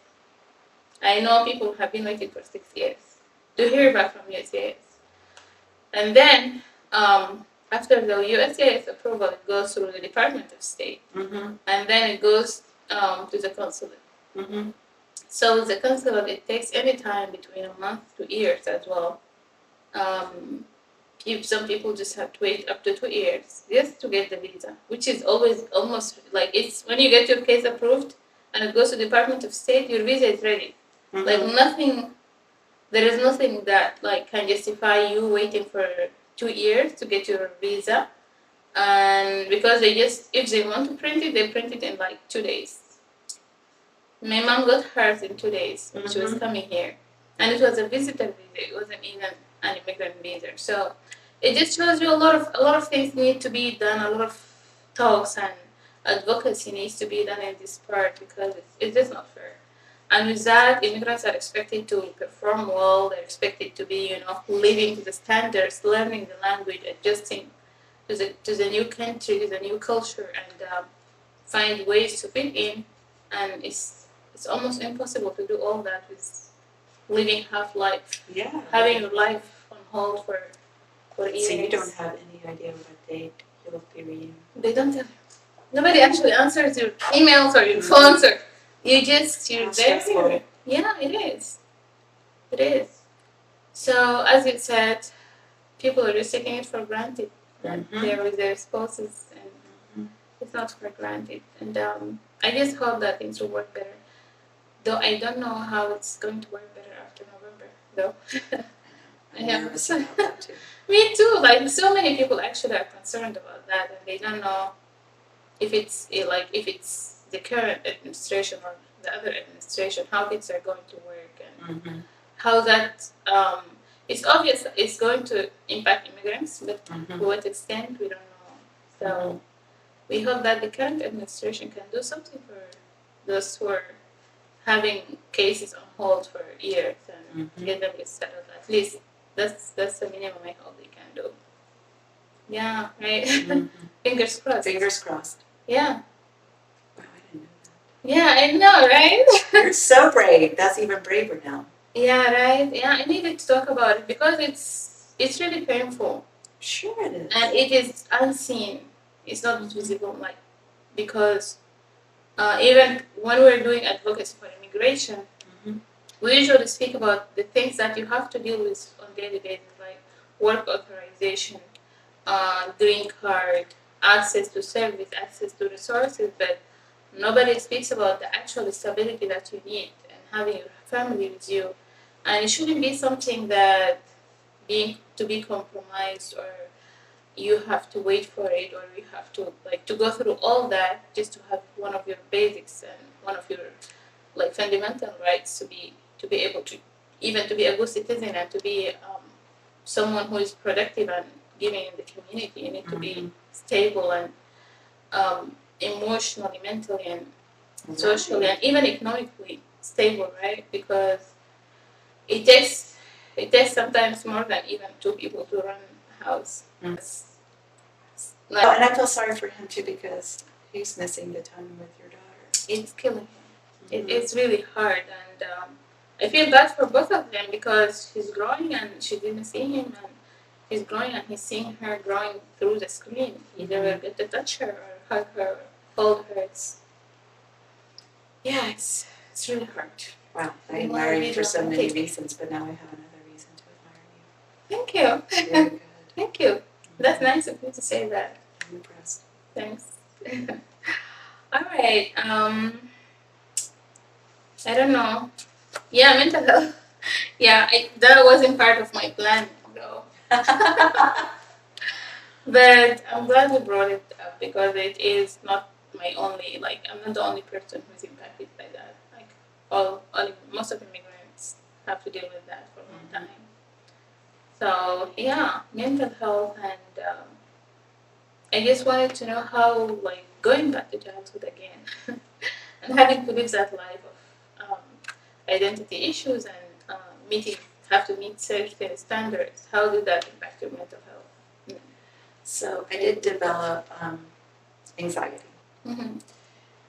I know people have been waiting for 6 years to hear back from USCIS. And then after the USCIS approval, it goes through the Department of State, and then it goes to the consulate. So the consulate, it takes any time between a month to years as well. Some people just have to wait up to 2 years just to get the visa, which is always almost like it's when you get your case approved and it goes to the Department of State, your visa is ready. Like nothing There is nothing that like can justify you waiting for 2 years to get your visa, and because they just if they want to print it, they print it in like 2 days. My mom got hers in 2 days when she was coming here, and it was a visitor visa. It wasn't even an immigrant visa. So it just shows you a lot of things need to be done. A lot of talks and advocacy needs to be done in this part because it's just not fair. And with that, immigrants are expected to perform well. They're expected to be, living to the standards, learning the language, adjusting to the new country, to the new culture, and find ways to fit in. And it's almost impossible to do all that with living half life. Yeah. Having your life on hold for years. So you don't have any idea what date you'll be reading? They don't tell you. Nobody actually answers your emails or your phones or you're there. Yeah, it is. It is. So as you said, people are just taking it for granted. They're with their spouses and it's not for granted. And I just hope that things will work better. Though I don't know how it's going to work better after November, though. I'm nervous about that too. Me too. Like so many people actually are concerned about that, and they don't know if it's the current administration or the other administration, how things are going to work, and how that it's obvious it's going to impact immigrants, but to what extent we don't know. So we hope that the current administration can do something for those who are having cases on hold for years and get them settled. At least that's the minimum I hope they can do. Yeah, right. Fingers crossed. Fingers crossed. Yeah. Wow, I didn't know that. Yeah, I know, right? You're so brave. That's even braver now. Yeah, right. Yeah, I needed to talk about it because it's really painful. Sure it is. And it is unseen. It's not visible, like because even when we're doing advocacy for immigration, we usually speak about the things that you have to deal with on daily basis, like work authorization, green card, access to service, access to resources, but nobody speaks about the actual stability that you need and having your family with you. And it shouldn't be something that be compromised or you have to wait for it or you have to go through all that just to have one of your basics and one of your fundamental rights to be able to even to be a good citizen and to be someone who is productive and giving in the community. You need to be stable and emotionally, mentally, and socially, and even economically stable, right? Because it takes sometimes more than even two people to run a house. And I feel sorry for him too because he's missing the time with your daughter. It's killing him. It's really hard, and I feel bad for both of them because he's growing and she didn't see him, and he's growing and he's seeing her growing through the screen. He never get to touch her or hug her or hold her. It's really hard. Wow, I admire you for so many reasons, but now I have another reason to admire you. Thank you. Very good. Thank you. That's nice of you to say that. I'm impressed. Thanks. All right. I don't know. Yeah, mental health. Yeah, that wasn't part of my plan, though. But I'm glad we brought it up because it is not my only, I'm not the only person who's impacted by that. Most of immigrants have to deal with that for a long time. So, yeah, mental health, and I just wanted to know how, going back to childhood again and having to live that life of identity issues and have to meet certain standards. How did that impact your mental health? So I did develop anxiety.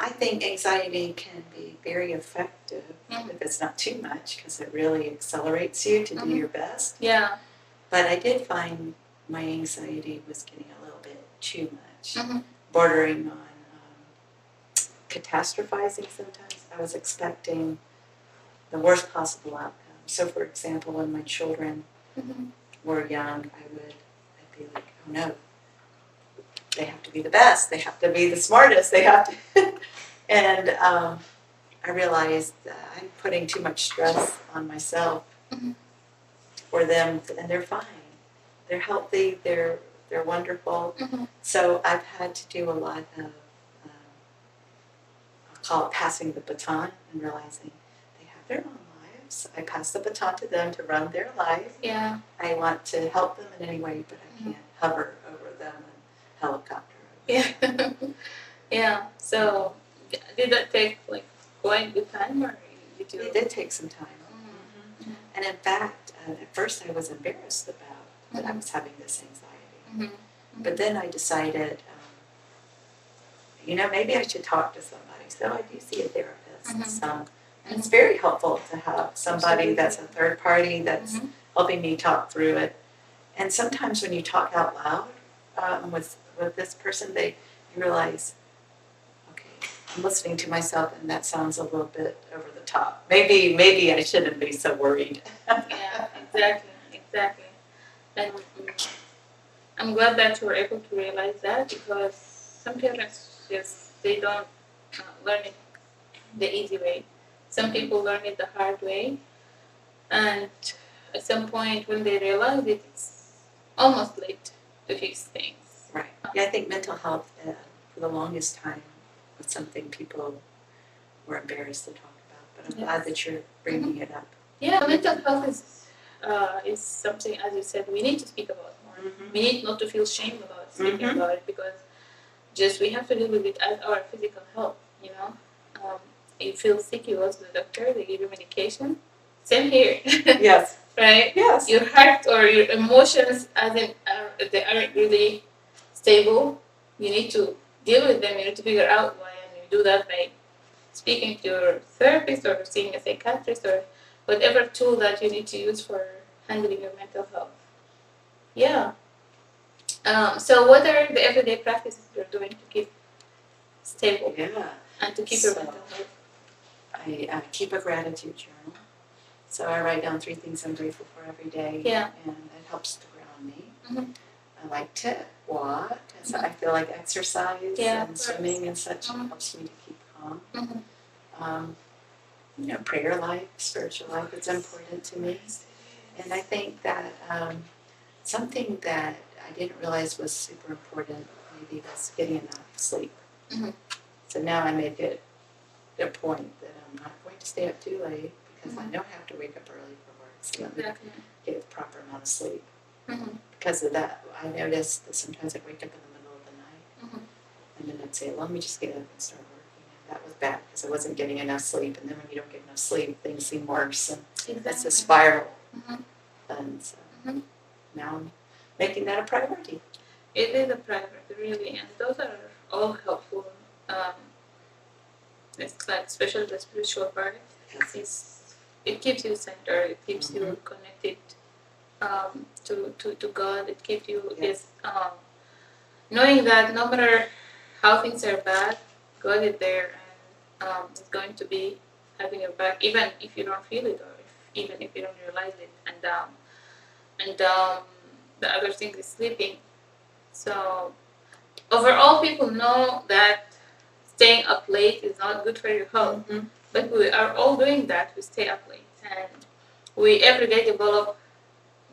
I think anxiety can be very effective if it's not too much because it really accelerates you to do your best. Yeah. But I did find my anxiety was getting a little bit too much, bordering on catastrophizing sometimes. I was expecting the worst possible outcome. So, for example, when my children were young, I'd be like, oh no, they have to be the best, they have to be the smartest, they have to. And I realized that I'm putting too much stress on myself for them, and they're fine. They're healthy. They're wonderful. So I've had to do a lot of, I'll call it passing the baton, and realizing they have their own lives. I pass the baton to them to run their life. Yeah. I want to help them in any way, but I can't hover over them and helicopter over them. Yeah. Yeah. So did that take like quite good time, or did you? It did take some time. And in fact, at first I was embarrassed about that I was having this anxiety. But then I decided, maybe I should talk to somebody. So I do see a therapist. And it's very helpful to have somebody that's a third party that's helping me talk through it. And sometimes when you talk out loud with this person, you realize, okay, I'm listening to myself, and that sounds a little bit over the top. Maybe I shouldn't be so worried. Yeah, exactly. And I'm glad that you were able to realize that, because some parents they don't learn it the easy way. Some people learn it the hard way, and at some point when they realize it, it's almost late to fix things. Right. Yeah, I think mental health for the longest time was something people were embarrassed to talk about, but I'm glad that you're bringing it up. Yeah, mental health is something, as you said, we need to speak about more. We need not to feel shame about speaking about it, because just we have to deal with it as our physical health. You feel sick, you go to the doctor, they give you medication. Same here. Yes. Right? Yes. Your heart or your emotions, they aren't really stable. You need to deal with them. You need to figure out why, and you do that by speaking to your therapist or seeing a psychiatrist or whatever tool that you need to use for handling your mental health. Yeah. So what are the everyday practices you're doing to keep stable? Yeah. And to keep your mental health? I keep a gratitude journal. So I write down 3 things I'm grateful for every day. Yeah. And it helps to ground me. I like to walk. So I feel like exercise and swimming and such helps me to keep calm. Prayer life, spiritual life, it's important to me. And I think that something that I didn't realize was super important maybe was getting enough sleep. So now I make it a point that I'm not going to stay up too late, because I know I have to wake up early for work. So let me get a proper amount of sleep. Because of that, I noticed that sometimes I'd wake up in the middle of the night, and then I'd say, well, let me just get up and start working. And that was bad, because I wasn't getting enough sleep. And then when you don't get enough sleep, things seem worse, and it's a spiral. And so now I'm making that a priority. It is a priority, really, and those are all helpful. It's like, especially the spiritual part. It keeps you centered. It keeps you connected to God. It keeps you knowing that no matter how things are bad, God is there, and is going to be having your back, even if you don't feel it, or even if you don't realize it. And the other thing is sleeping. So overall, people know that staying up late is not good for your health. But we are all doing that. We stay up late, and we every day develop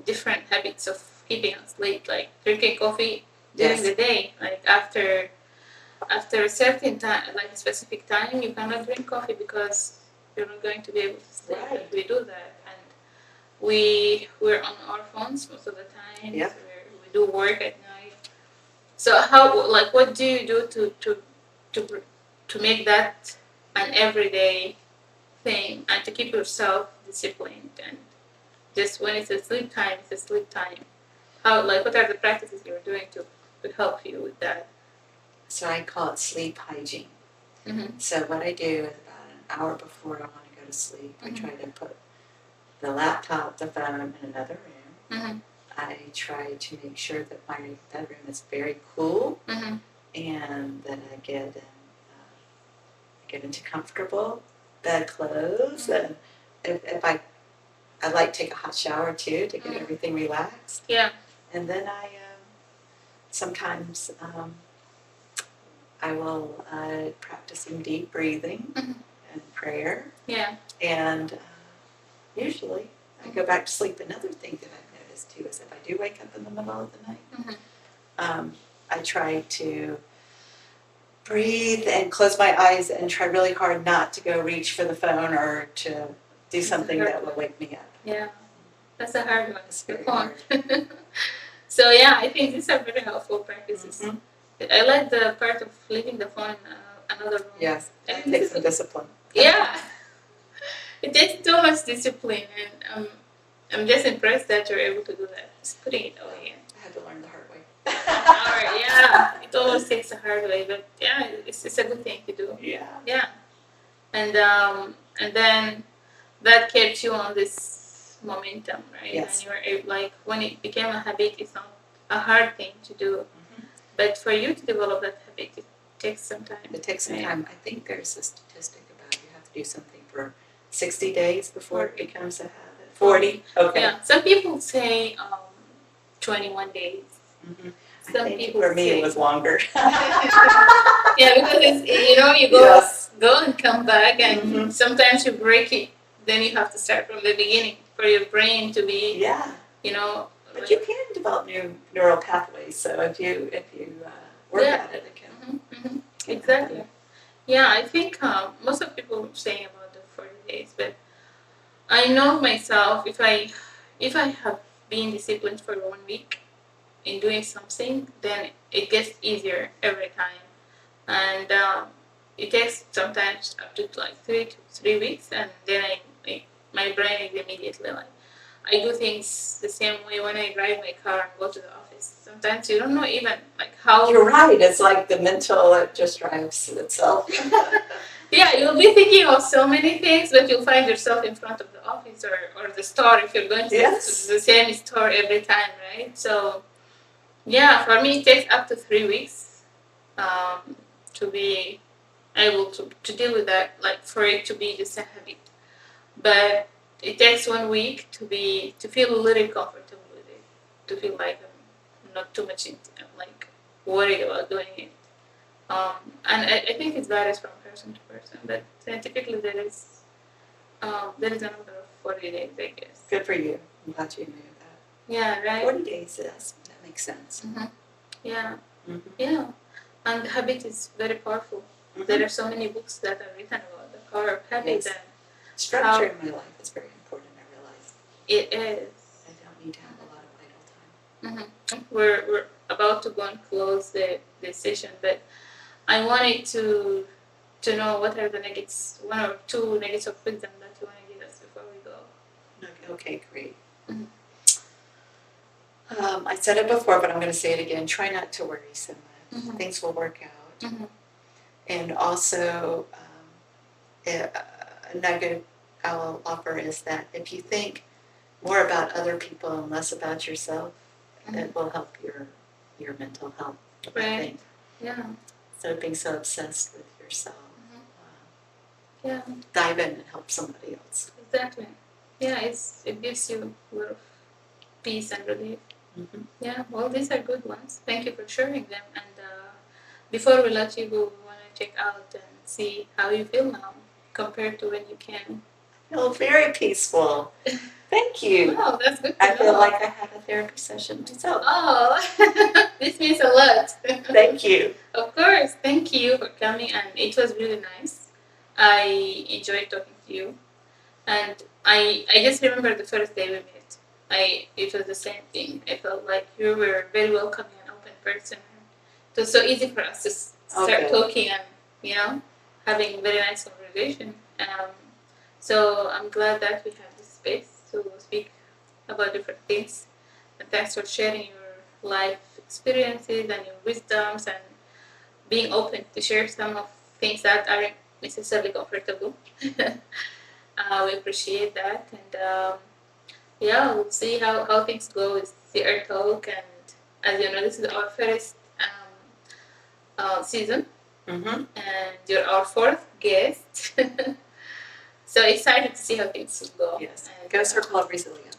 different habits of keeping us late, like drinking coffee during the day. Like after a certain time, like a specific time, you cannot drink coffee because you're not going to be able to sleep. Right. And we do that, and we're on our phones most of the time. Yeah. We do work at night. So what do you do to make that an everyday thing, and to keep yourself disciplined, and just when it's a sleep time, it's a sleep time? What are the practices you're doing to help you with that? So I call it sleep hygiene. So what I do is about an hour before I want to go to sleep, I try to put the laptop, the phone in another room. I try to make sure that my bedroom is very cool, and that I get into comfortable bed clothes, and if I like to take a hot shower too to get everything relaxed. Yeah. And then I sometimes I will practice some deep breathing and prayer. Yeah. And usually I go back to sleep. Another thing that I've noticed too is if I do wake up in the middle of the night, I try to breathe and close my eyes and try really hard not to go reach for the phone or to do something that will wake me up. Yeah, that's a hard one. It's very hard. So yeah, I think these are very helpful practices. I like the part of leaving the phone in another room. Yes, it takes some discipline. Yeah, it takes too much discipline, and I'm just impressed that you're able to do that. Just putting it away. I had to learn the hard way. Yeah, it always takes a hard way, but yeah, it's a good thing to do. Yeah, and then that kept you on this momentum, right? Yes. And you were able, like when it became a habit, it's not a hard thing to do, but for you to develop that habit, it takes some time. It takes some time. I think there's a statistic about you have to do something for 60 days before it becomes a habit. 40. Okay. Yeah, some people say 21 days. Some people for me, it was longer. Yeah, because it's, you go and come back, and sometimes you break it. Then you have to start from the beginning for your brain to be, But you can develop new neural pathways. So if you work at it, it can. Exactly. Yeah, I think most of people saying about the 40 days, but I know myself, if I have been disciplined for 1 week in doing something, then it gets easier every time. And it takes sometimes up to like 3 weeks, and then my brain is immediately like, I do things the same way when I drive my car and go to the office. Sometimes you don't know even like how. You're right. It's like the mental, it just drives itself. Yeah, you'll be thinking of so many things, but you'll find yourself in front of the office or the store if you're going to the same store every time, right? So, yeah, for me it takes up to 3 weeks to be able to deal with that, like for it to be just a habit. But it takes 1 week to feel a little comfortable with it, to feel like I'm not too much like worried about doing it. And I think it varies from person to person, but scientifically there is a number of 40 days, I guess. Good for you. I'm glad you knew that. Yeah, right? 40 days, yes. That makes sense. Yeah. Yeah. And the habit is very powerful. There are so many books that are written about the power of habit. And structure in my life is very important, I realize. It is. I don't need to have a lot of idle time. We're about to go and close the session, but I wanted to know what are the nuggets, 1 or 2 nuggets of wisdom that you want to give us before we go. Okay, great. I said it before, but I'm going to say it again. Try not to worry so much. Things will work out. And also, a nugget I will offer is that if you think more about other people and less about yourself, it will help your mental health. Right. Yeah. So being so obsessed with yourself. Yeah. Dive in and help somebody else. Exactly. Yeah, it gives you a lot of peace and relief. Yeah, well, these are good ones. Thank you for sharing them. And before we let you go, we want to check out and see how you feel now compared to when you came. I feel very peaceful. Thank you. Oh, that's good. I feel like I had a therapy session myself. Oh, this means a lot. Thank you. Of course. Thank you for coming, and it was really nice. I enjoyed talking to you, and I just remember the first day we met. It was the same thing. I felt like you were a very welcoming and open person. It was so easy for us to start talking and having very nice conversation. So I'm glad that we have this space to speak about different things. And thanks for sharing your life experiences and your wisdoms and being open to share some of things that aren't necessarily comfortable. We appreciate that. And we'll see how things go with the Earth Talk. And as you know, this is our first season. And you're our 4th guest. So excited to see how things will go. Yes. Go Circle of Resilience.